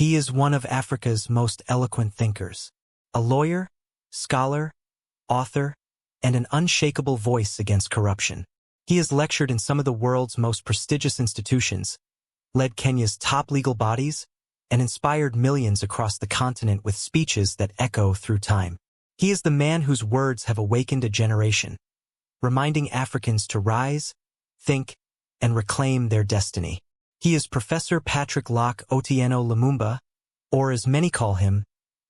He is one of Africa's most eloquent thinkers, a lawyer, scholar, author, and an unshakable voice against corruption. He has lectured in some of the world's most prestigious institutions, led Kenya's top legal bodies, and inspired millions across the continent with speeches that echo through time. He is the man whose words have awakened a generation, reminding Africans to rise, think, and reclaim their destiny. He is Professor Patrick Otieno Lumumba, or as many call him,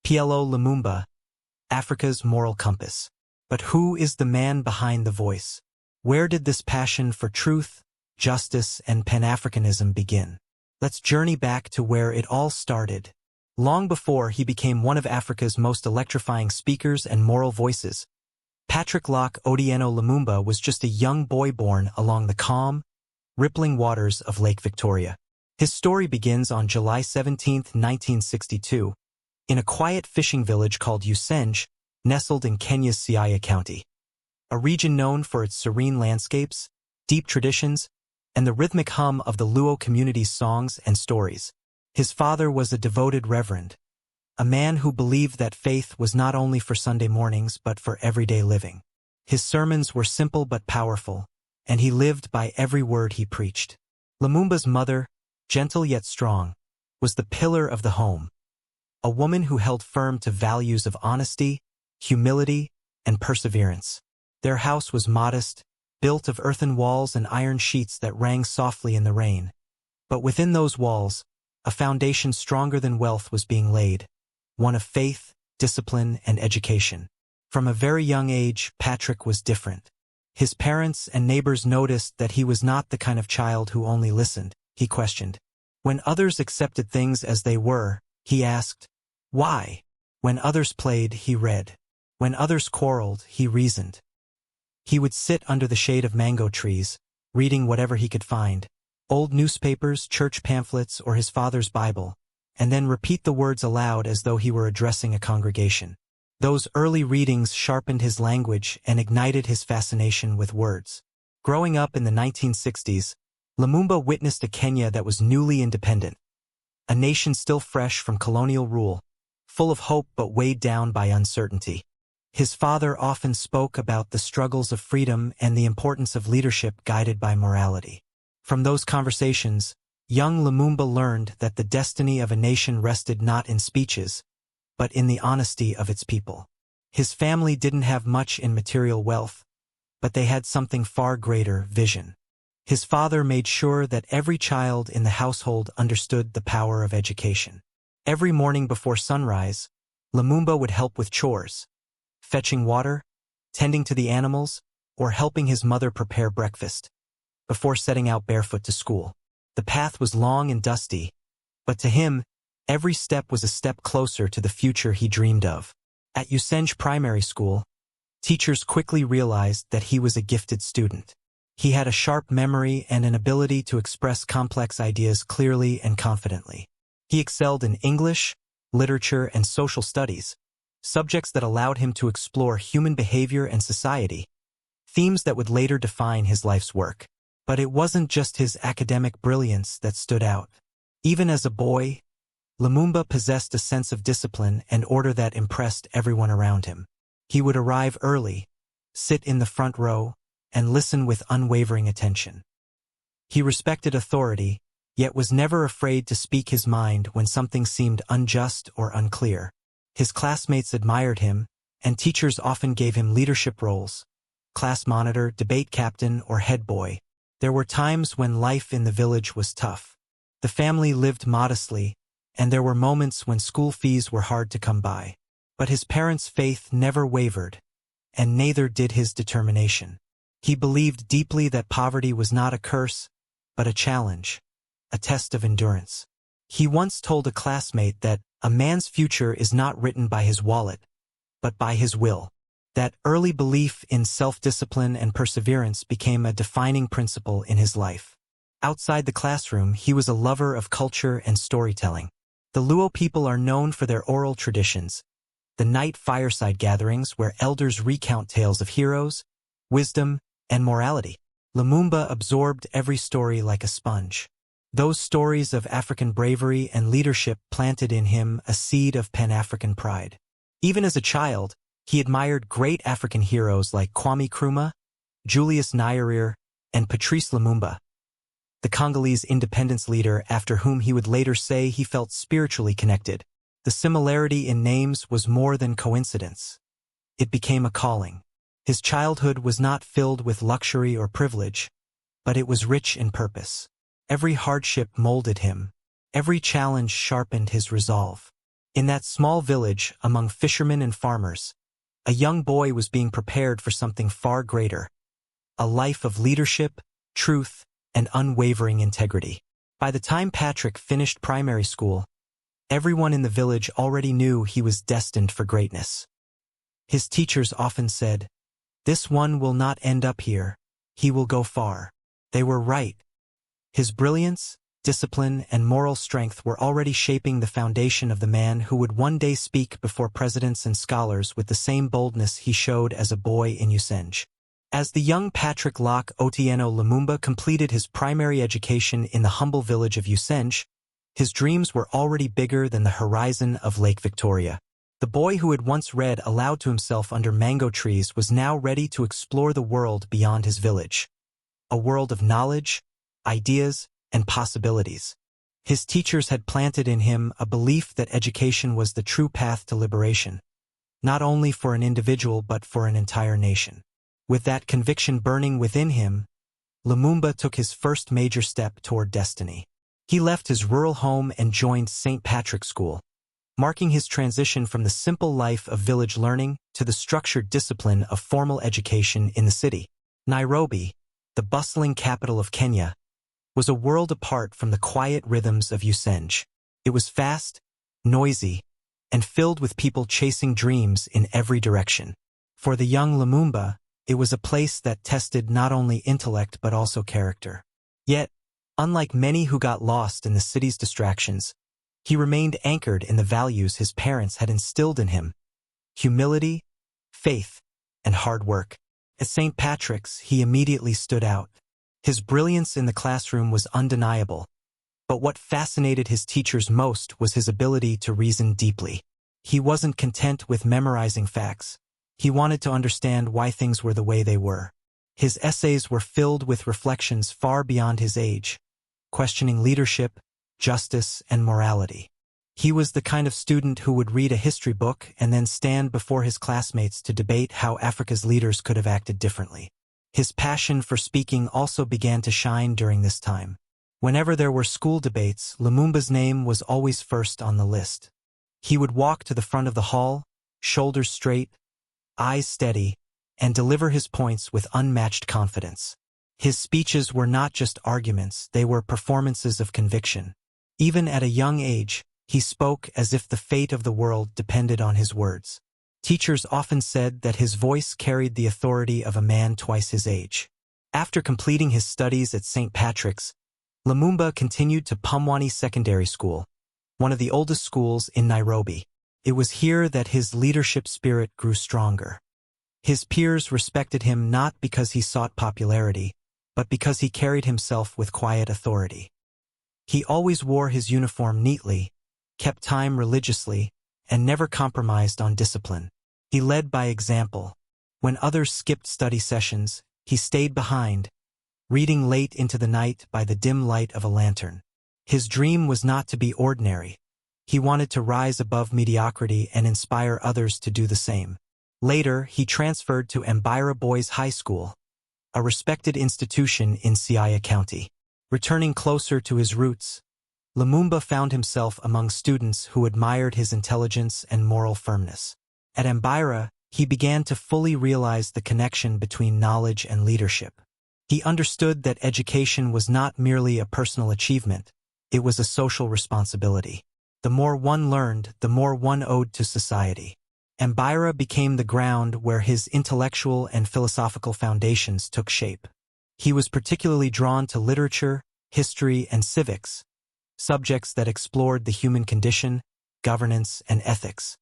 P.L.O Lumumba, Africa's moral compass. But who is the man behind the voice? Where did this passion for truth, justice, and Pan-Africanism begin? Let's journey back to where it all started. Long before he became one of Africa's most electrifying speakers and moral voices, Patrick Otieno Lumumba was just a young boy born along the calm, rippling waters of Lake Victoria. His story begins on July 17, 1962, in a quiet fishing village called Usenge, nestled in Kenya's Siaya County, a region known for its serene landscapes, deep traditions, and the rhythmic hum of the Luo community's songs and stories. His father was a devoted reverend, a man who believed that faith was not only for Sunday mornings but for everyday living. His sermons were simple but powerful, and he lived by every word he preached. Lumumba's mother, gentle yet strong, was the pillar of the home, a woman who held firm to values of honesty, humility, and perseverance. Their house was modest, built of earthen walls and iron sheets that rang softly in the rain. But within those walls, a foundation stronger than wealth was being laid, one of faith, discipline, and education. From a very young age, Patrick was different. His parents and neighbors noticed that he was not the kind of child who only listened, he questioned. When others accepted things as they were, he asked, why? When others played, he read. When others quarreled, he reasoned. He would sit under the shade of mango trees, reading whatever he could find, old newspapers, church pamphlets, or his father's Bible, and then repeat the words aloud as though he were addressing a congregation. Those early readings sharpened his language and ignited his fascination with words. Growing up in the 1960s, Lumumba witnessed a Kenya that was newly independent, a nation still fresh from colonial rule, full of hope but weighed down by uncertainty. His father often spoke about the struggles of freedom and the importance of leadership guided by morality. From those conversations, young Lumumba learned that the destiny of a nation rested not in speeches, but in the honesty of its people. His family didn't have much in material wealth, but they had something far greater: vision. His father made sure that every child in the household understood the power of education. Every morning before sunrise, Lumumba would help with chores, fetching water, tending to the animals, or helping his mother prepare breakfast, before setting out barefoot to school. The path was long and dusty, but to him, every step was a step closer to the future he dreamed of. At Usenge Primary School, teachers quickly realized that he was a gifted student. He had a sharp memory and an ability to express complex ideas clearly and confidently. He excelled in English, literature, and social studies, subjects that allowed him to explore human behavior and society, themes that would later define his life's work. But it wasn't just his academic brilliance that stood out. Even as a boy, Lumumba possessed a sense of discipline and order that impressed everyone around him. He would arrive early, sit in the front row, and listen with unwavering attention. He respected authority, yet was never afraid to speak his mind when something seemed unjust or unclear. His classmates admired him, and teachers often gave him leadership roles: class monitor, debate captain, or head boy. There were times when life in the village was tough. The family lived modestly, and there were moments when school fees were hard to come by. But his parents' faith never wavered, and neither did his determination. He believed deeply that poverty was not a curse, but a challenge, a test of endurance. He once told a classmate that a man's future is not written by his wallet, but by his will. That early belief in self-discipline and perseverance became a defining principle in his life. Outside the classroom, he was a lover of culture and storytelling. The Luo people are known for their oral traditions, the night fireside gatherings where elders recount tales of heroes, wisdom, and morality. Lumumba absorbed every story like a sponge. Those stories of African bravery and leadership planted in him a seed of Pan-African pride. Even as a child, he admired great African heroes like Kwame Nkrumah, Julius Nyerere, and Patrice Lumumba, the Congolese independence leader after whom he would later say he felt spiritually connected. The similarity in names was more than coincidence. It became a calling. His childhood was not filled with luxury or privilege, but it was rich in purpose. Every hardship molded him. Every challenge sharpened his resolve. In that small village, among fishermen and farmers, a young boy was being prepared for something far greater, a life of leadership, truth, and unwavering integrity. By the time Patrick finished primary school, everyone in the village already knew he was destined for greatness. His teachers often said, "This one will not end up here. He will go far." They were right. His brilliance, discipline, and moral strength were already shaping the foundation of the man who would one day speak before presidents and scholars with the same boldness he showed as a boy in Usenge. As the young Patrick Otieno Lumumba completed his primary education in the humble village of Usenge, his dreams were already bigger than the horizon of Lake Victoria. The boy who had once read aloud to himself under mango trees was now ready to explore the world beyond his village. A world of knowledge, ideas, and possibilities. His teachers had planted in him a belief that education was the true path to liberation, not only for an individual but for an entire nation. With that conviction burning within him, Lumumba took his first major step toward destiny. He left his rural home and joined St. Patrick's School, marking his transition from the simple life of village learning to the structured discipline of formal education in the city. Nairobi, the bustling capital of Kenya, was a world apart from the quiet rhythms of Usenge. It was fast, noisy, and filled with people chasing dreams in every direction. For the young Lumumba, it was a place that tested not only intellect but also character. Yet, unlike many who got lost in the city's distractions, he remained anchored in the values his parents had instilled in him: humility, faith, and hard work. At St. Patrick's, he immediately stood out. His brilliance in the classroom was undeniable, but what fascinated his teachers most was his ability to reason deeply. He wasn't content with memorizing facts. He wanted to understand why things were the way they were. His essays were filled with reflections far beyond his age, questioning leadership, justice, and morality. He was the kind of student who would read a history book and then stand before his classmates to debate how Africa's leaders could have acted differently. His passion for speaking also began to shine during this time. Whenever there were school debates, Lumumba's name was always first on the list. He would walk to the front of the hall, shoulders straight, eyes steady, and deliver his points with unmatched confidence. His speeches were not just arguments, they were performances of conviction. Even at a young age, he spoke as if the fate of the world depended on his words. Teachers often said that his voice carried the authority of a man twice his age. After completing his studies at St. Patrick's, Lumumba continued to Pumwani Secondary School, one of the oldest schools in Nairobi. It was here that his leadership spirit grew stronger. His peers respected him not because he sought popularity, but because he carried himself with quiet authority. He always wore his uniform neatly, kept time religiously, and never compromised on discipline. He led by example. When others skipped study sessions, he stayed behind, reading late into the night by the dim light of a lantern. His dream was not to be ordinary. He wanted to rise above mediocrity and inspire others to do the same. Later, he transferred to Mbira Boys High School, a respected institution in Siaya County. Returning closer to his roots, Lumumba found himself among students who admired his intelligence and moral firmness. At Mbira, he began to fully realize the connection between knowledge and leadership. He understood that education was not merely a personal achievement, it was a social responsibility. The more one learned, the more one owed to society. Mbira became the ground where his intellectual and philosophical foundations took shape. He was particularly drawn to literature, history, and civics, subjects that explored the human condition, governance, and ethics.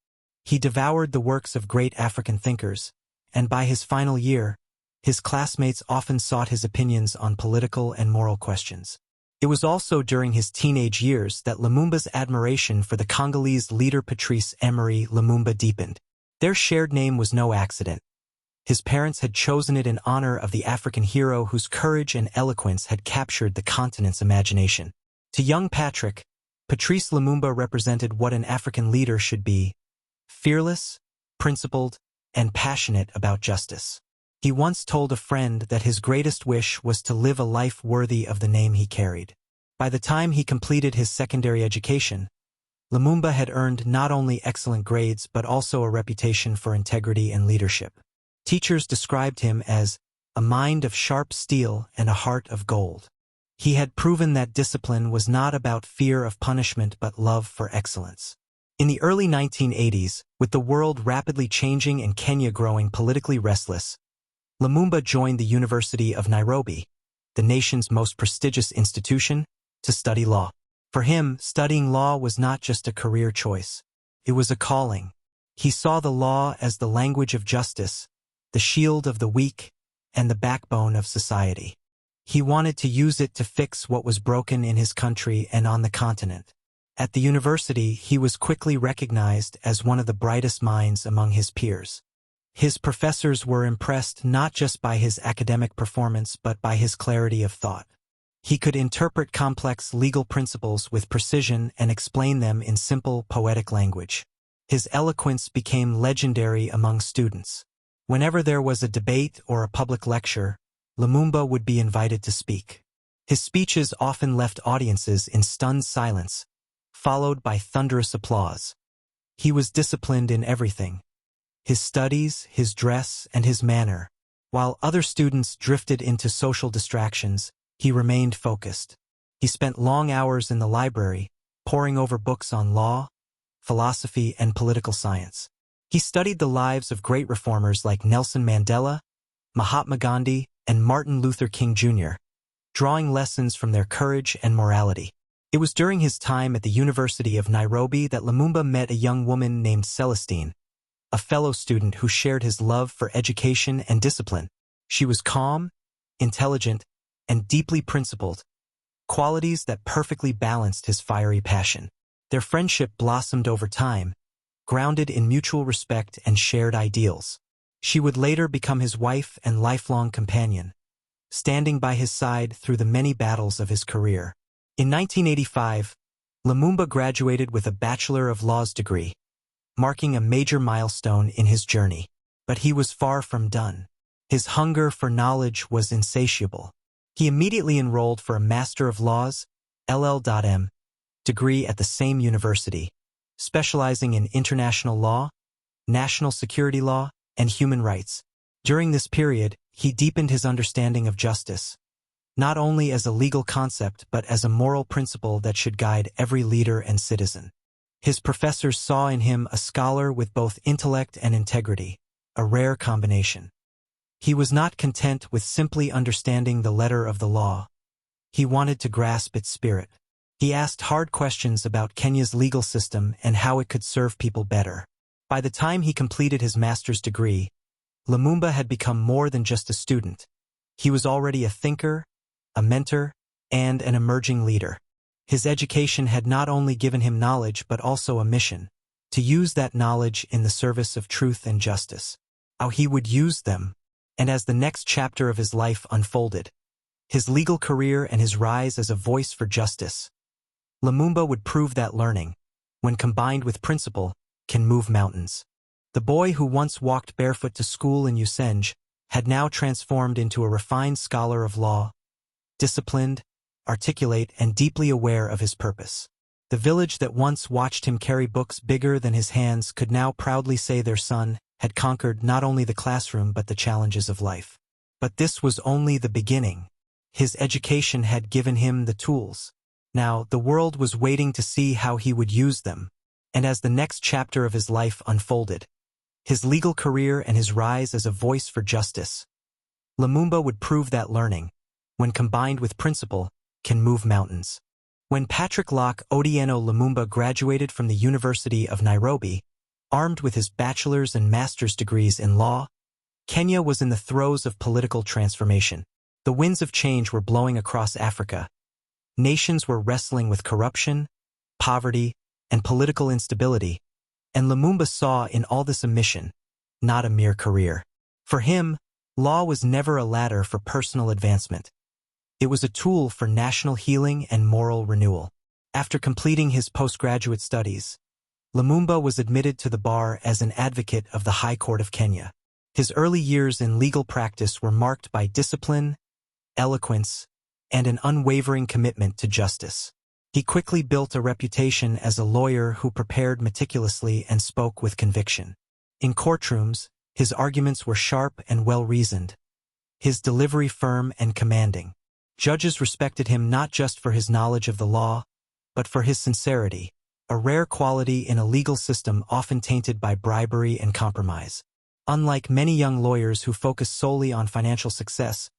He devoured the works of great African thinkers, and by his final year, his classmates often sought his opinions on political and moral questions. It was also during his teenage years that Lumumba's admiration for the Congolese leader Patrice Emery Lumumba deepened. Their shared name was no accident. His parents had chosen it in honor of the African hero whose courage and eloquence had captured the continent's imagination. To young Patrick, Patrice Lumumba represented what an African leader should be: fearless, principled, and passionate about justice. He once told a friend that his greatest wish was to live a life worthy of the name he carried. By the time he completed his secondary education, Lumumba had earned not only excellent grades but also a reputation for integrity and leadership. Teachers described him as a mind of sharp steel and a heart of gold. He had proven that discipline was not about fear of punishment but love for excellence. In the early 1980s, with the world rapidly changing and Kenya growing politically restless, Lumumba joined the University of Nairobi, the nation's most prestigious institution, to study law. For him, studying law was not just a career choice. It was a calling. He saw the law as the language of justice, the shield of the weak, and the backbone of society. He wanted to use it to fix what was broken in his country and on the continent. At the university, he was quickly recognized as one of the brightest minds among his peers. His professors were impressed not just by his academic performance but by his clarity of thought. He could interpret complex legal principles with precision and explain them in simple, poetic language. His eloquence became legendary among students. Whenever there was a debate or a public lecture, Lumumba would be invited to speak. His speeches often left audiences in stunned silence, followed by thunderous applause. He was disciplined in everything: his studies, his dress, and his manner. While other students drifted into social distractions, he remained focused. He spent long hours in the library, poring over books on law, philosophy, and political science. He studied the lives of great reformers like Nelson Mandela, Mahatma Gandhi, and Martin Luther King Jr., drawing lessons from their courage and morality. It was during his time at the University of Nairobi that Lumumba met a young woman named Celestine, a fellow student who shared his love for education and discipline. She was calm, intelligent, and deeply principled, qualities that perfectly balanced his fiery passion. Their friendship blossomed over time, grounded in mutual respect and shared ideals. She would later become his wife and lifelong companion, standing by his side through the many battles of his career. In 1985, Lumumba graduated with a Bachelor of Laws degree, marking a major milestone in his journey. But he was far from done. His hunger for knowledge was insatiable. He immediately enrolled for a Master of Laws, LL.M., degree at the same university, specializing in international law, national security law, and human rights. During this period, he deepened his understanding of justice, not only as a legal concept but as a moral principle that should guide every leader and citizen. His professors saw in him a scholar with both intellect and integrity, a rare combination. He was not content with simply understanding the letter of the law. He wanted to grasp its spirit. He asked hard questions about Kenya's legal system and how it could serve people better. By the time he completed his master's degree, Lumumba had become more than just a student. He was already a thinker, a mentor, and an emerging leader. His education had not only given him knowledge but also a mission: to use that knowledge in the service of truth and justice. How he would use them, and as the next chapter of his life unfolded, his legal career and his rise as a voice for justice, Lumumba would prove that learning, when combined with principle, can move mountains. The boy who once walked barefoot to school in Usenge had now transformed into a refined scholar of law, disciplined, articulate, and deeply aware of his purpose. The village that once watched him carry books bigger than his hands could now proudly say their son had conquered not only the classroom but the challenges of life. But this was only the beginning. His education had given him the tools. Now, the world was waiting to see how he would use them. And as the next chapter of his life unfolded, his legal career and his rise as a voice for justice, Lumumba would prove that learning, when combined with principle, can move mountains. When Patrick Locke Otieno Lumumba graduated from the University of Nairobi, armed with his bachelor's and master's degrees in law, Kenya was in the throes of political transformation. The winds of change were blowing across Africa, Nations were wrestling with corruption, poverty, and political instability, and Lumumba saw in all this a mission, not a mere career. For him, law was never a ladder for personal advancement. It was a tool for national healing and moral renewal. After completing his postgraduate studies, Lumumba was admitted to the bar as an advocate of the High Court of Kenya. His early years in legal practice were marked by discipline, eloquence, and an unwavering commitment to justice. He quickly built a reputation as a lawyer who prepared meticulously and spoke with conviction. In courtrooms, his arguments were sharp and well-reasoned, his delivery firm and commanding. Judges respected him not just for his knowledge of the law, but for his sincerity, a rare quality in a legal system often tainted by bribery and compromise. Unlike many young lawyers who focused solely on financial success,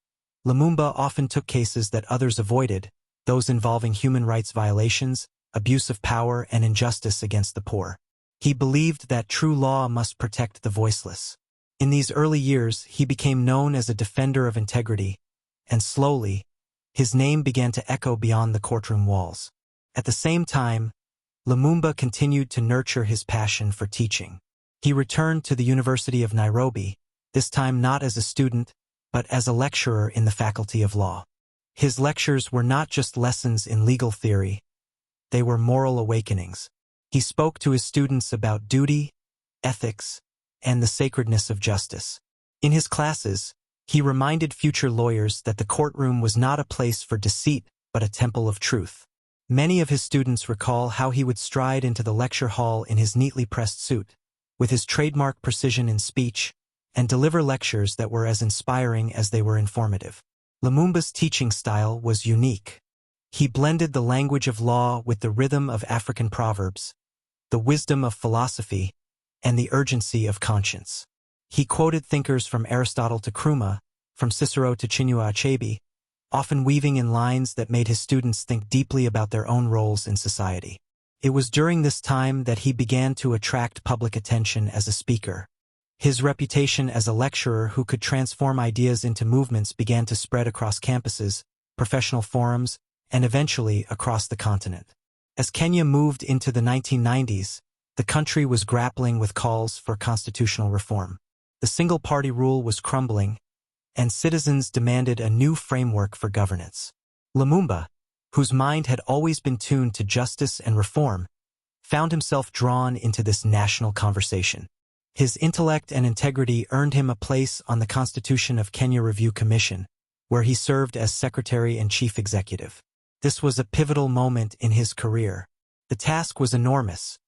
Lumumba often took cases that others avoided, those involving human rights violations, abuse of power, and injustice against the poor. He believed that true law must protect the voiceless. In these early years, he became known as a defender of integrity, and slowly, his name began to echo beyond the courtroom walls. At the same time, Lumumba continued to nurture his passion for teaching. He returned to the University of Nairobi, this time not as a student, but as a lecturer in the Faculty of Law. His lectures were not just lessons in legal theory, they were moral awakenings. He spoke to his students about duty, ethics, and the sacredness of justice. In his classes, he reminded future lawyers that the courtroom was not a place for deceit, but a temple of truth. Many of his students recall how he would stride into the lecture hall in his neatly pressed suit, with his trademark precision in speech, and deliver lectures that were as inspiring as they were informative. Lumumba's teaching style was unique. He blended the language of law with the rhythm of African proverbs, the wisdom of philosophy, and the urgency of conscience. He quoted thinkers from Aristotle to Nkrumah, from Cicero to Chinua Achebe, often weaving in lines that made his students think deeply about their own roles in society. It was during this time that he began to attract public attention as a speaker. His reputation as a lecturer who could transform ideas into movements began to spread across campuses, professional forums, and eventually across the continent. As Kenya moved into the 1990s, the country was grappling with calls for constitutional reform. The single-party rule was crumbling, and citizens demanded a new framework for governance. Lumumba, whose mind had always been tuned to justice and reform, found himself drawn into this national conversation. His intellect and integrity earned him a place on the Constitution of Kenya Review Commission, where he served as Secretary and Chief Executive. This was a pivotal moment in his career. The task was enormous,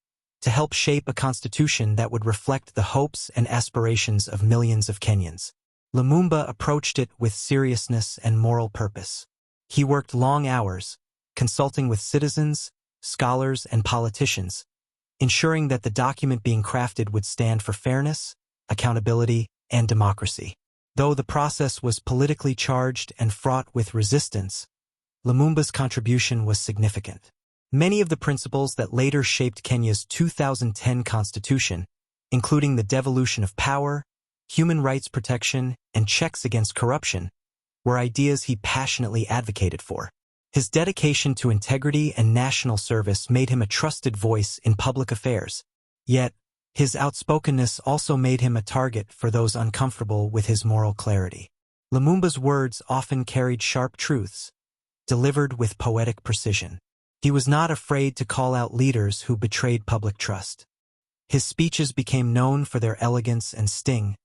to help shape a constitution that would reflect the hopes and aspirations of millions of Kenyans. Lumumba approached it with seriousness and moral purpose. He worked long hours, consulting with citizens, scholars, and politicians, ensuring that the document being crafted would stand for fairness, accountability, and democracy. Though the process was politically charged and fraught with resistance, Lumumba's contribution was significant. Many of the principles that later shaped Kenya's 2010 constitution, including the devolution of power, human rights protection, and checks against corruption, were ideas he passionately advocated for. His dedication to integrity and national service made him a trusted voice in public affairs. Yet, his outspokenness also made him a target for those uncomfortable with his moral clarity. Lumumba's words often carried sharp truths, delivered with poetic precision. He was not afraid to call out leaders who betrayed public trust. His speeches became known for their elegance and sting,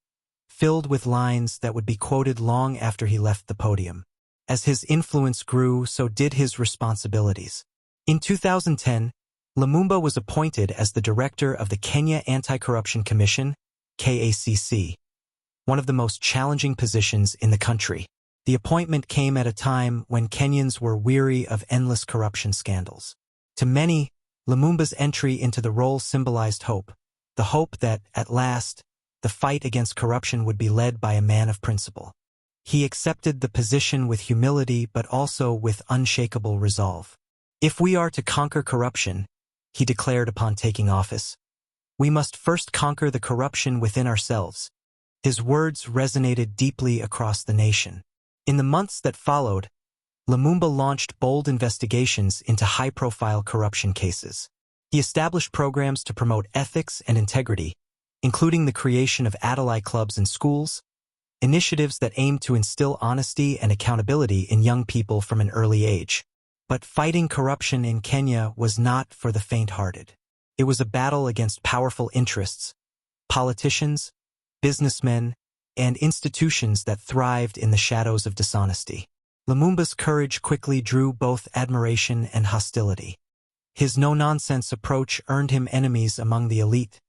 filled with lines that would be quoted long after he left the podium. As his influence grew, so did his responsibilities. In 2010, Lumumba was appointed as the director of the Kenya Anti-Corruption Commission, KACC, one of the most challenging positions in the country. The appointment came at a time when Kenyans were weary of endless corruption scandals. To many, Lumumba's entry into the role symbolized hope, the hope that, at last, the fight against corruption would be led by a man of principle. He accepted the position with humility but also with unshakable resolve. If we are to conquer corruption, he declared upon taking office, we must first conquer the corruption within ourselves. His words resonated deeply across the nation. In the months that followed, Lumumba launched bold investigations into high-profile corruption cases. He established programs to promote ethics and integrity, including the creation of Adalai clubs in schools, initiatives that aimed to instill honesty and accountability in young people from an early age. But fighting corruption in Kenya was not for the faint-hearted. It was a battle against powerful interests, politicians, businessmen, and institutions that thrived in the shadows of dishonesty. Lumumba's courage quickly drew both admiration and hostility. His no-nonsense approach earned him enemies among the elite,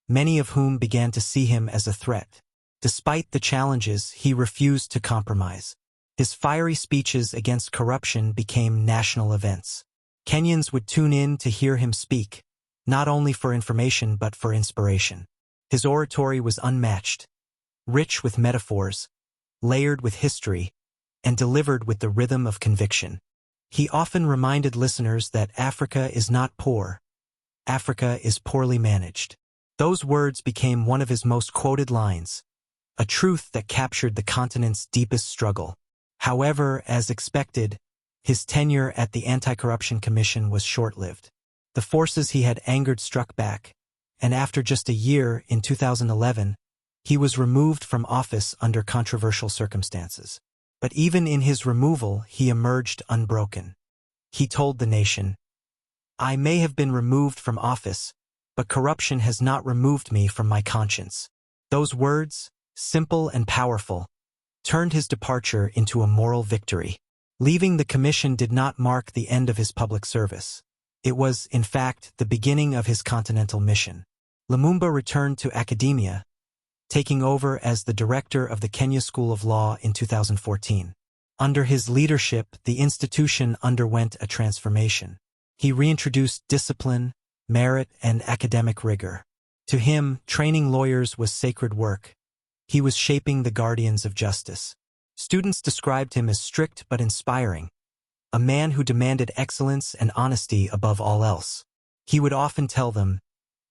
many of whom began to see him as a threat. Despite the challenges, he refused to compromise. His fiery speeches against corruption became national events. Kenyans would tune in to hear him speak, not only for information but for inspiration. His oratory was unmatched, rich with metaphors, layered with history, and delivered with the rhythm of conviction. He often reminded listeners that Africa is not poor, Africa is poorly managed. Those words became one of his most quoted lines, a truth that captured the continent's deepest struggle. However, as expected, his tenure at the Anti-Corruption Commission was short-lived. The forces he had angered struck back, and after just a year, in 2011, he was removed from office under controversial circumstances. But even in his removal, he emerged unbroken. He told the nation, "I may have been removed from office, but corruption has not removed me from my conscience." Those words, simple and powerful, turned his departure into a moral victory. Leaving the commission did not mark the end of his public service. It was, in fact, the beginning of his continental mission. Lumumba returned to academia, taking over as the director of the Kenya School of Law in 2014. Under his leadership, the institution underwent a transformation. He reintroduced discipline, merit, and academic rigor. To him, training lawyers was sacred work. He was shaping the guardians of justice. Students described him as strict but inspiring, a man who demanded excellence and honesty above all else. He would often tell them,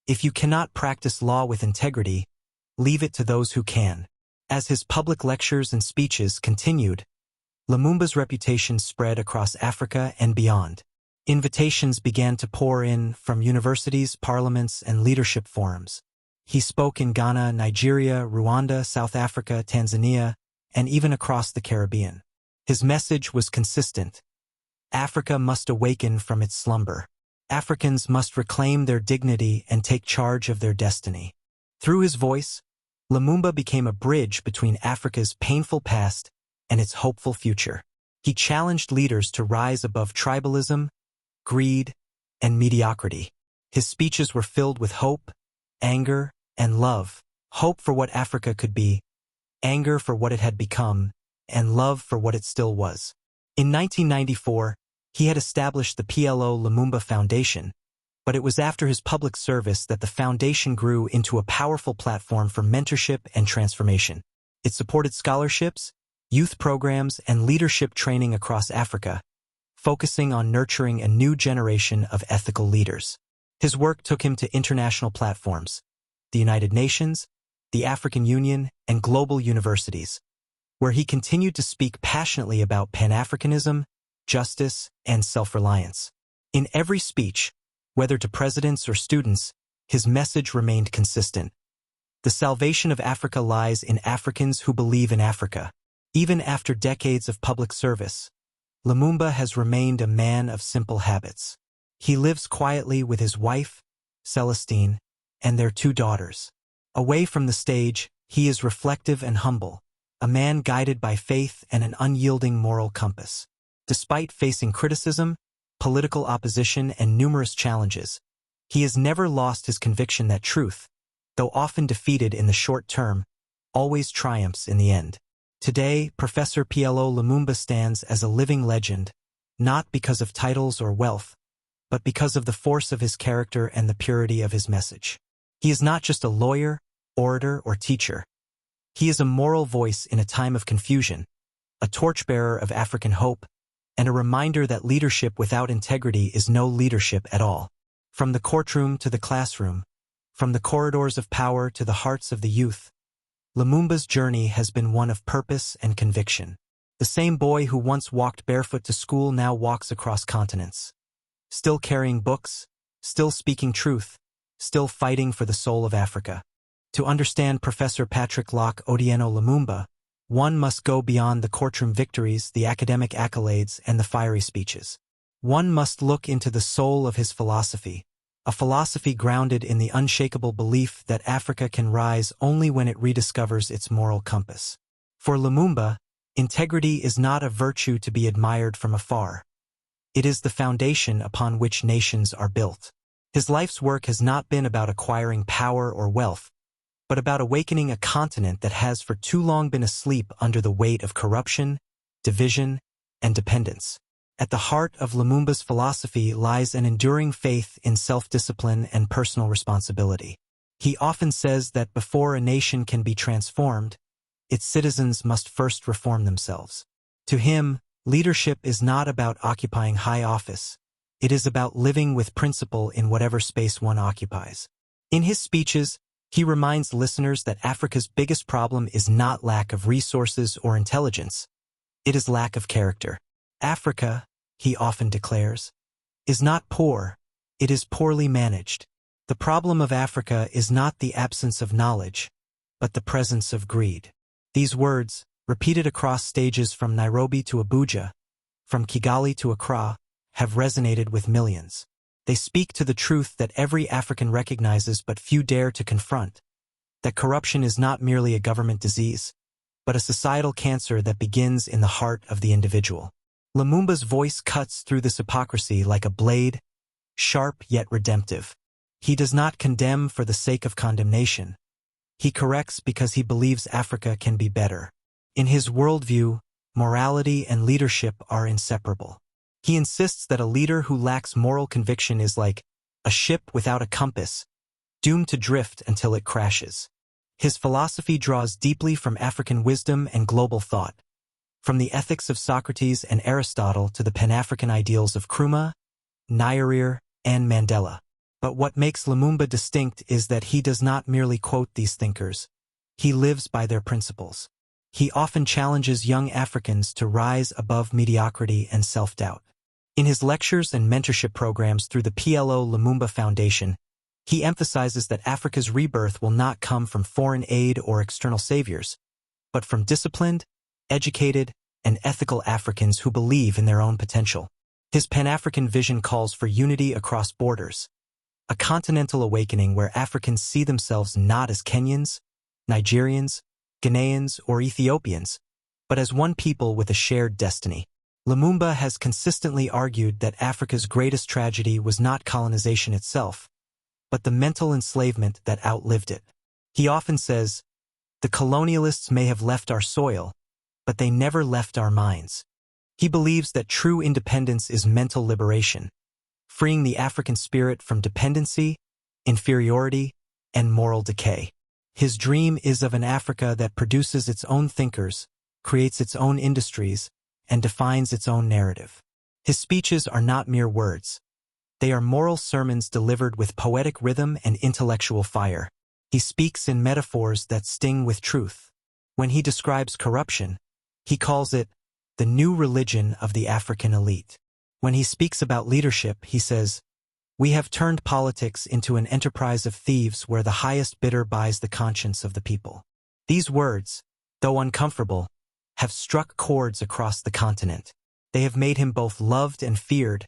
"If you cannot practice law with integrity, leave it to those who can." As his public lectures and speeches continued, Lumumba's reputation spread across Africa and beyond. Invitations began to pour in from universities, parliaments, and leadership forums. He spoke in Ghana, Nigeria, Rwanda, South Africa, Tanzania, and even across the Caribbean. His message was consistent. Africa must awaken from its slumber. Africans must reclaim their dignity and take charge of their destiny. Through his voice, Lumumba became a bridge between Africa's painful past and its hopeful future. He challenged leaders to rise above tribalism, greed, and mediocrity. His speeches were filled with hope, anger, and love. Hope for what Africa could be, anger for what it had become, and love for what it still was. In 1994, he had established the P.L.O Lumumba Foundation, but it was after his public service that the foundation grew into a powerful platform for mentorship and transformation. It supported scholarships, youth programs, and leadership training across Africa, focusing on nurturing a new generation of ethical leaders. His work took him to international platforms, the United Nations, the African Union, and global universities, where he continued to speak passionately about Pan-Africanism, justice, and self-reliance. In every speech, whether to presidents or students, his message remained consistent. The salvation of Africa lies in Africans who believe in Africa. Even after decades of public service, Lumumba has remained a man of simple habits. He lives quietly with his wife, Celestine, and their 2 daughters. Away from the stage, he is reflective and humble, a man guided by faith and an unyielding moral compass. Despite facing criticism, political opposition, and numerous challenges, he has never lost his conviction that truth, though often defeated in the short term, always triumphs in the end. Today, Professor P.L.O Lumumba stands as a living legend, not because of titles or wealth, but because of the force of his character and the purity of his message. He is not just a lawyer, orator, or teacher. He is a moral voice in a time of confusion, a torchbearer of African hope, and a reminder that leadership without integrity is no leadership at all. From the courtroom to the classroom, from the corridors of power to the hearts of the youth, Lumumba's journey has been one of purpose and conviction. The same boy who once walked barefoot to school now walks across continents. Still carrying books, still speaking truth, still fighting for the soul of Africa. To understand Professor Patrick Locke Odieno Lumumba, one must go beyond the courtroom victories, the academic accolades, and the fiery speeches. One must look into the soul of his philosophy, a philosophy grounded in the unshakable belief that Africa can rise only when it rediscovers its moral compass. For Lumumba, integrity is not a virtue to be admired from afar. It is the foundation upon which nations are built. His life's work has not been about acquiring power or wealth, but about awakening a continent that has for too long been asleep under the weight of corruption, division, and dependence. At the heart of Lumumba's philosophy lies an enduring faith in self-discipline and personal responsibility. He often says that before a nation can be transformed, its citizens must first reform themselves. To him, leadership is not about occupying high office. It is about living with principle in whatever space one occupies. In his speeches, he reminds listeners that Africa's biggest problem is not lack of resources or intelligence. It is lack of character. Africa, he often declares, is not poor, it is poorly managed. The problem of Africa is not the absence of knowledge, but the presence of greed. These words, repeated across stages from Nairobi to Abuja, from Kigali to Accra, have resonated with millions. They speak to the truth that every African recognizes but few dare to confront, that corruption is not merely a government disease, but a societal cancer that begins in the heart of the individual. Lumumba's voice cuts through this hypocrisy like a blade, sharp yet redemptive. He does not condemn for the sake of condemnation. He corrects because he believes Africa can be better. In his worldview, morality and leadership are inseparable. He insists that a leader who lacks moral conviction is like a ship without a compass, doomed to drift until it crashes. His philosophy draws deeply from African wisdom and global thought, from the ethics of Socrates and Aristotle to the Pan-African ideals of Nkrumah, Nyerere, and Mandela. But what makes Lumumba distinct is that he does not merely quote these thinkers. He lives by their principles. He often challenges young Africans to rise above mediocrity and self-doubt. In his lectures and mentorship programs through the P.L.O Lumumba Foundation, he emphasizes that Africa's rebirth will not come from foreign aid or external saviors, but from disciplined, educated, and ethical Africans who believe in their own potential. His Pan-African vision calls for unity across borders, a continental awakening where Africans see themselves not as Kenyans, Nigerians, Ghanaians, or Ethiopians, but as one people with a shared destiny. Lumumba has consistently argued that Africa's greatest tragedy was not colonization itself, but the mental enslavement that outlived it. He often says, "The colonialists may have left our soil, but they never left our minds." He believes that true independence is mental liberation, freeing the African spirit from dependency, inferiority, and moral decay. His dream is of an Africa that produces its own thinkers, creates its own industries, and defines its own narrative. His speeches are not mere words. They are moral sermons delivered with poetic rhythm and intellectual fire. He speaks in metaphors that sting with truth. When he describes corruption, he calls it the new religion of the African elite. When he speaks about leadership, he says, "We have turned politics into an enterprise of thieves where the highest bidder buys the conscience of the people." These words, though uncomfortable, have struck chords across the continent. They have made him both loved and feared,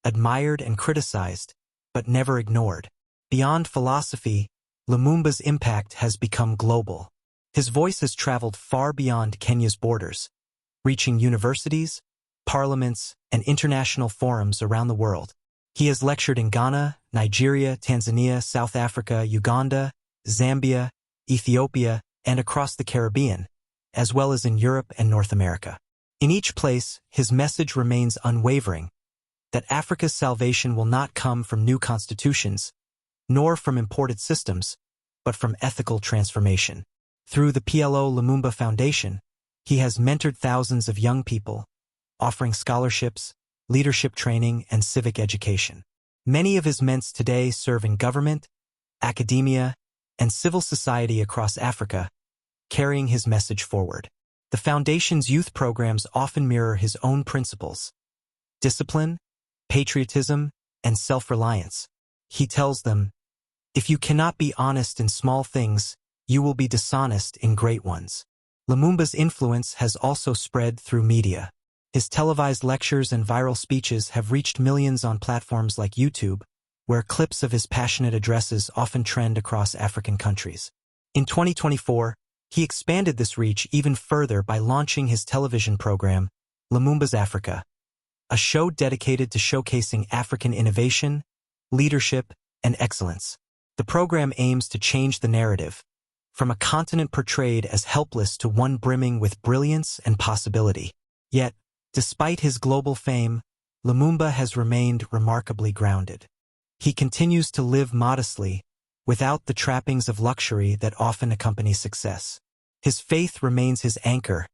admired and criticized, but never ignored. Beyond philosophy, Lumumba's impact has become global. His voice has traveled far beyond Kenya's borders, reaching universities, parliaments, and international forums around the world. He has lectured in Ghana, Nigeria, Tanzania, South Africa, Uganda, Zambia, Ethiopia, and across the Caribbean, as well as in Europe and North America. In each place, his message remains unwavering, that Africa's salvation will not come from new constitutions, nor from imported systems, but from ethical transformation. Through the P.L.O Lumumba Foundation, he has mentored thousands of young people, offering scholarships, leadership training, and civic education. Many of his mentees today serve in government, academia, and civil society across Africa, carrying his message forward. The Foundation's youth programs often mirror his own principles: discipline, patriotism, and self-reliance. He tells them, "If you cannot be honest in small things, you will be dishonest in great ones." Lumumba's influence has also spread through media. His televised lectures and viral speeches have reached millions on platforms like YouTube, where clips of his passionate addresses often trend across African countries. In 2024, he expanded this reach even further by launching his television program, Lumumba's Africa, a show dedicated to showcasing African innovation, leadership, and excellence. The program aims to change the narrative, from a continent portrayed as helpless to one brimming with brilliance and possibility. Yet, despite his global fame, Lumumba has remained remarkably grounded. He continues to live modestly, without the trappings of luxury that often accompany success. His faith remains his anchor,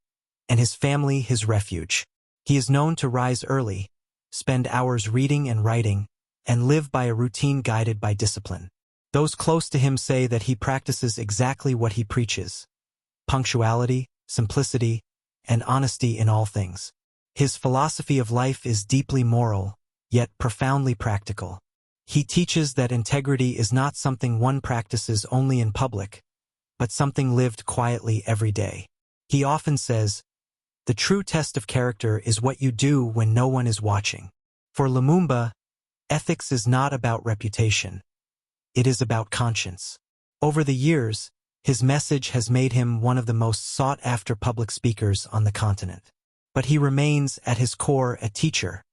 and his family his refuge. He is known to rise early, spend hours reading and writing, and live by a routine guided by discipline. Those close to him say that he practices exactly what he preaches: punctuality, simplicity, and honesty in all things. His philosophy of life is deeply moral, yet profoundly practical. He teaches that integrity is not something one practices only in public, but something lived quietly every day. He often says, "The true test of character is what you do when no one is watching." For Lumumba, ethics is not about reputation. It is about conscience. Over the years, his message has made him one of the most sought-after public speakers on the continent. But he remains, at his core, a teacher,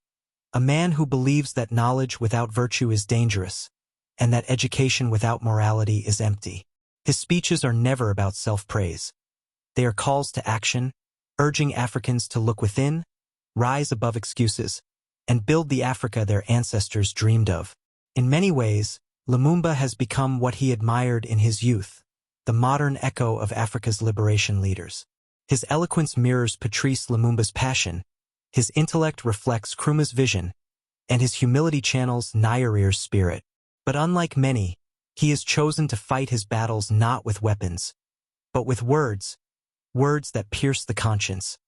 a man who believes that knowledge without virtue is dangerous, and that education without morality is empty. His speeches are never about self-praise. They are calls to action, urging Africans to look within, rise above excuses, and build the Africa their ancestors dreamed of. In many ways, Lumumba has become what he admired in his youth, the modern echo of Africa's liberation leaders. His eloquence mirrors Patrice Lumumba's passion, his intellect reflects Nkrumah's vision, and his humility channels Nyerere's spirit. But unlike many, he has chosen to fight his battles not with weapons, but with words, words that pierce the conscience,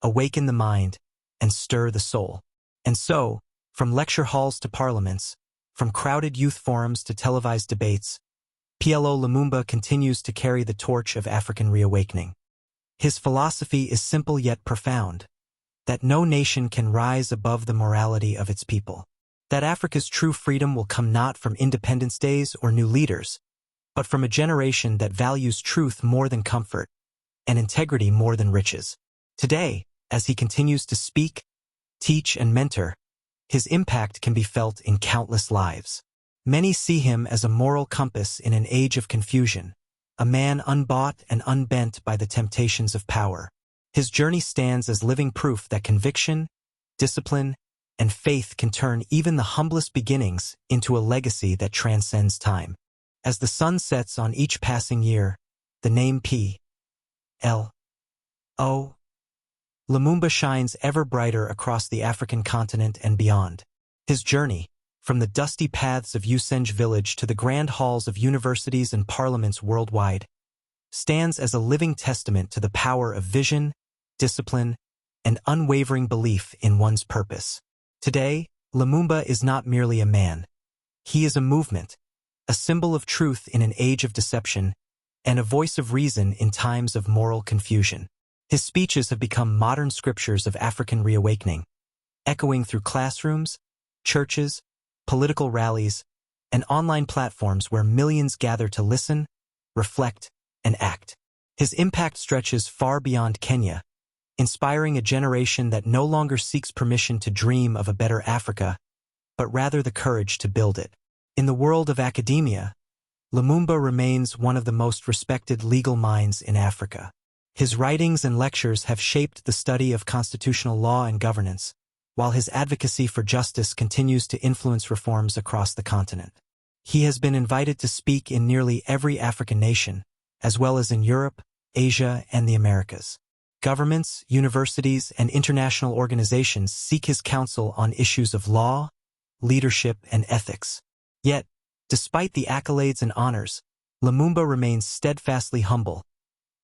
awaken the mind, and stir the soul. And so, from lecture halls to parliaments, from crowded youth forums to televised debates, P.L.O Lumumba continues to carry the torch of African reawakening. His philosophy is simple yet profound: that no nation can rise above the morality of its people. That Africa's true freedom will come not from independence days or new leaders, but from a generation that values truth more than comfort, and integrity more than riches. Today, as he continues to speak, teach, and mentor, his impact can be felt in countless lives. Many see him as a moral compass in an age of confusion, a man unbought and unbent by the temptations of power. His journey stands as living proof that conviction, discipline, and faith can turn even the humblest beginnings into a legacy that transcends time. As the sun sets on each passing year, the name P.L.O Lumumba shines ever brighter across the African continent and beyond. His journey, from the dusty paths of Usenge Village to the grand halls of universities and parliaments worldwide, stands as a living testament to the power of vision, discipline, and unwavering belief in one's purpose. Today, Lumumba is not merely a man. He is a movement, a symbol of truth in an age of deception, and a voice of reason in times of moral confusion. His speeches have become modern scriptures of African reawakening, echoing through classrooms, churches, political rallies, and online platforms where millions gather to listen, reflect, and act. His impact stretches far beyond Kenya, inspiring a generation that no longer seeks permission to dream of a better Africa, but rather the courage to build it. In the world of academia, Lumumba remains one of the most respected legal minds in Africa. His writings and lectures have shaped the study of constitutional law and governance, while his advocacy for justice continues to influence reforms across the continent. He has been invited to speak in nearly every African nation, as well as in Europe, Asia, and the Americas. Governments, universities, and international organizations seek his counsel on issues of law, leadership, and ethics. Yet, despite the accolades and honors, Lumumba remains steadfastly humble,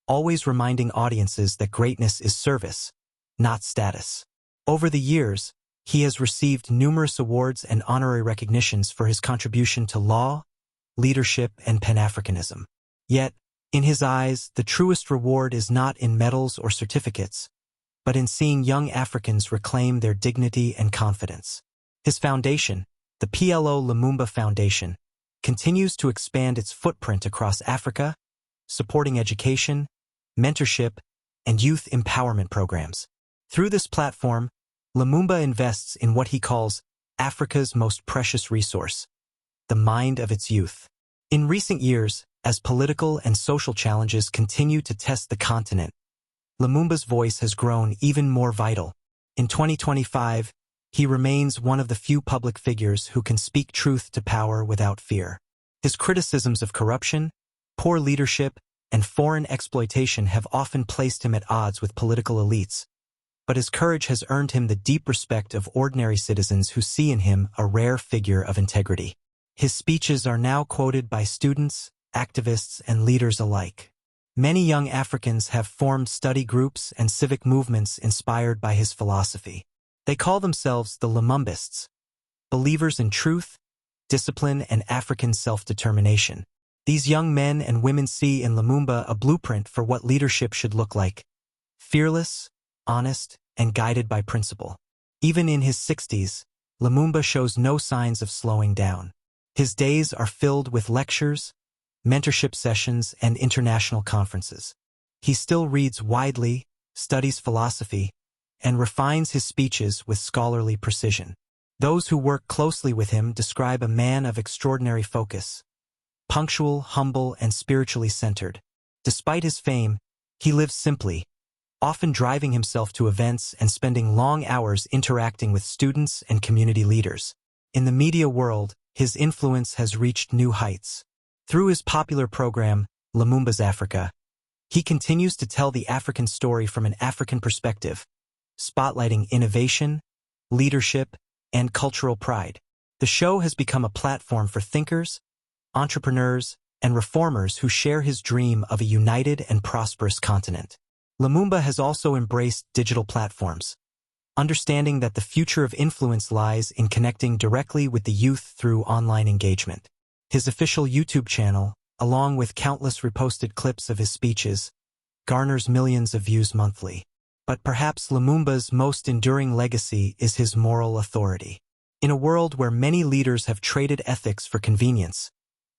always reminding audiences that greatness is service, not status. Over the years, he has received numerous awards and honorary recognitions for his contribution to law, leadership, and Pan-Africanism. Yet, in his eyes, the truest reward is not in medals or certificates, but in seeing young Africans reclaim their dignity and confidence. His foundation, the P.L.O Lumumba Foundation, continues to expand its footprint across Africa, supporting education, mentorship, and youth empowerment programs. Through this platform, Lumumba invests in what he calls Africa's most precious resource, the mind of its youth. In recent years, as political and social challenges continue to test the continent, Lumumba's voice has grown even more vital. In 2025, he remains one of the few public figures who can speak truth to power without fear. His criticisms of corruption, poor leadership, and foreign exploitation have often placed him at odds with political elites, but his courage has earned him the deep respect of ordinary citizens who see in him a rare figure of integrity. His speeches are now quoted by students, activists, and leaders alike. Many young Africans have formed study groups and civic movements inspired by his philosophy. They call themselves the Lumumbists, believers in truth, discipline, and African self-determination. These young men and women see in Lumumba a blueprint for what leadership should look like: fearless, honest, and guided by principle. Even in his 60s, Lumumba shows no signs of slowing down. His days are filled with lectures, mentorship sessions, and international conferences. He still reads widely, studies philosophy, and refines his speeches with scholarly precision. Those who work closely with him describe a man of extraordinary focus, punctual, humble, and spiritually centered. Despite his fame, he lives simply, often driving himself to events and spending long hours interacting with students and community leaders. In the media world, his influence has reached new heights. Through his popular program, Lumumba's Africa, he continues to tell the African story from an African perspective, spotlighting innovation, leadership, and cultural pride. The show has become a platform for thinkers, entrepreneurs, and reformers who share his dream of a united and prosperous continent. Lumumba has also embraced digital platforms, understanding that the future of influence lies in connecting directly with the youth through online engagement. His official YouTube channel, along with countless reposted clips of his speeches, garners millions of views monthly. But perhaps Lumumba's most enduring legacy is his moral authority. In a world where many leaders have traded ethics for convenience,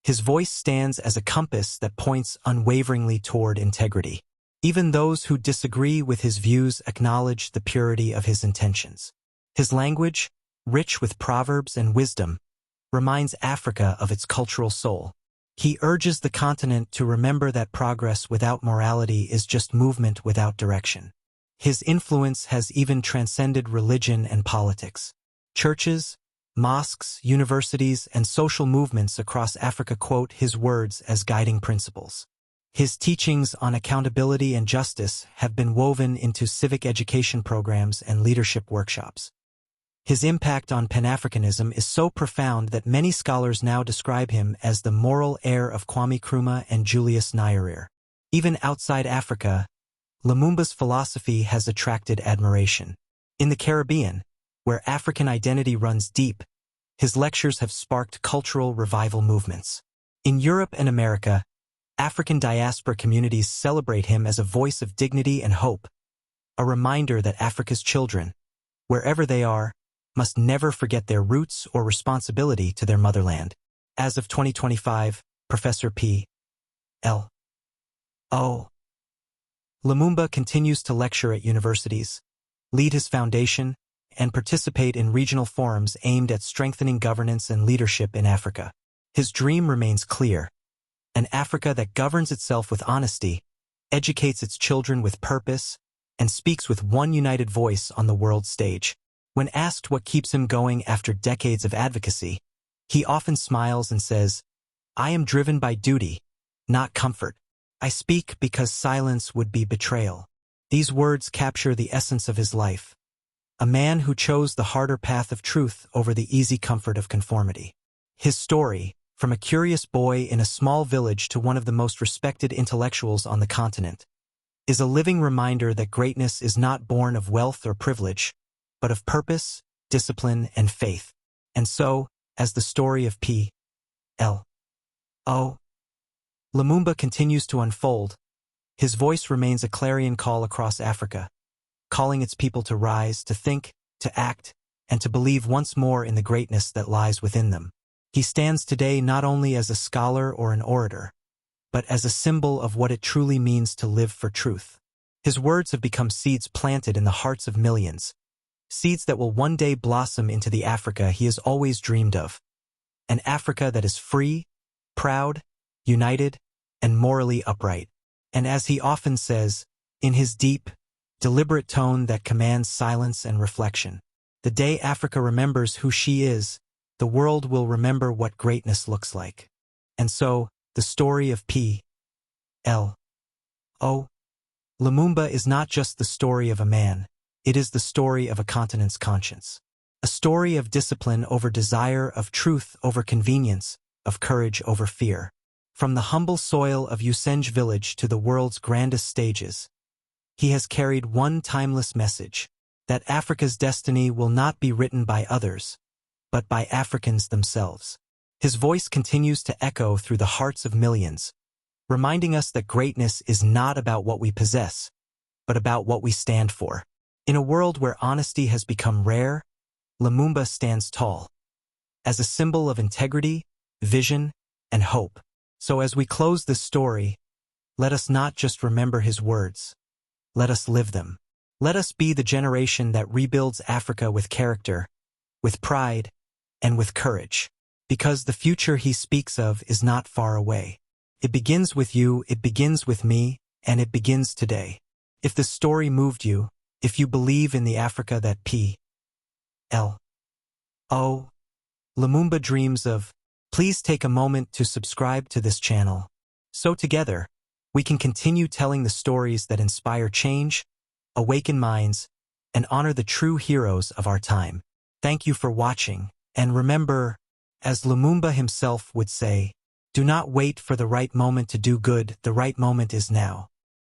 his voice stands as a compass that points unwaveringly toward integrity. Even those who disagree with his views acknowledge the purity of his intentions. His language, rich with proverbs and wisdom, reminds Africa of its cultural soul. He urges the continent to remember that progress without morality is just movement without direction. His influence has even transcended religion and politics. Churches, mosques, universities, and social movements across Africa quote his words as guiding principles. His teachings on accountability and justice have been woven into civic education programs and leadership workshops. His impact on Pan-Africanism is so profound that many scholars now describe him as the moral heir of Kwame Nkrumah and Julius Nyerere. Even outside Africa, Lumumba's philosophy has attracted admiration. In the Caribbean, where African identity runs deep, his lectures have sparked cultural revival movements. In Europe and America, African diaspora communities celebrate him as a voice of dignity and hope, a reminder that Africa's children, wherever they are, must never forget their roots or responsibility to their motherland. As of 2025, Professor P.L.O Lumumba continues to lecture at universities, lead his foundation, and participate in regional forums aimed at strengthening governance and leadership in Africa. His dream remains clear: an Africa that governs itself with honesty, educates its children with purpose, and speaks with one united voice on the world stage. When asked what keeps him going after decades of advocacy, he often smiles and says, "I am driven by duty, not comfort. I speak because silence would be betrayal." These words capture the essence of his life: a man who chose the harder path of truth over the easy comfort of conformity. His story, from a curious boy in a small village to one of the most respected intellectuals on the continent, is a living reminder that greatness is not born of wealth or privilege, but of purpose, discipline, and faith. And so, as the story of P.L.O Lumumba continues to unfold, his voice remains a clarion call across Africa, calling its people to rise, to think, to act, and to believe once more in the greatness that lies within them. He stands today not only as a scholar or an orator, but as a symbol of what it truly means to live for truth. His words have become seeds planted in the hearts of millions, seeds that will one day blossom into the Africa he has always dreamed of, an Africa that is free, proud, united, and morally upright. And as he often says, in his deep, deliberate tone that commands silence and reflection, the day Africa remembers who she is, the world will remember what greatness looks like. And so, the story of P.L.O Lumumba is not just the story of a man, it is the story of a continent's conscience. A story of discipline over desire, of truth over convenience, of courage over fear. From the humble soil of Usenge Village to the world's grandest stages, he has carried one timeless message, that Africa's destiny will not be written by others, but by Africans themselves. His voice continues to echo through the hearts of millions, reminding us that greatness is not about what we possess, but about what we stand for. In a world where honesty has become rare, Lumumba stands tall, as a symbol of integrity, vision, and hope. So as we close this story, let us not just remember his words, let us live them. Let us be the generation that rebuilds Africa with character, with pride, and with courage. Because the future he speaks of is not far away. It begins with you, it begins with me, and it begins today. If this story moved you, if you believe in the Africa that P.L.O Lumumba dreams of, please take a moment to subscribe to this channel. So together, we can continue telling the stories that inspire change, awaken minds, and honor the true heroes of our time. Thank you for watching, and remember, as Lumumba himself would say, do not wait for the right moment to do good, the right moment is now.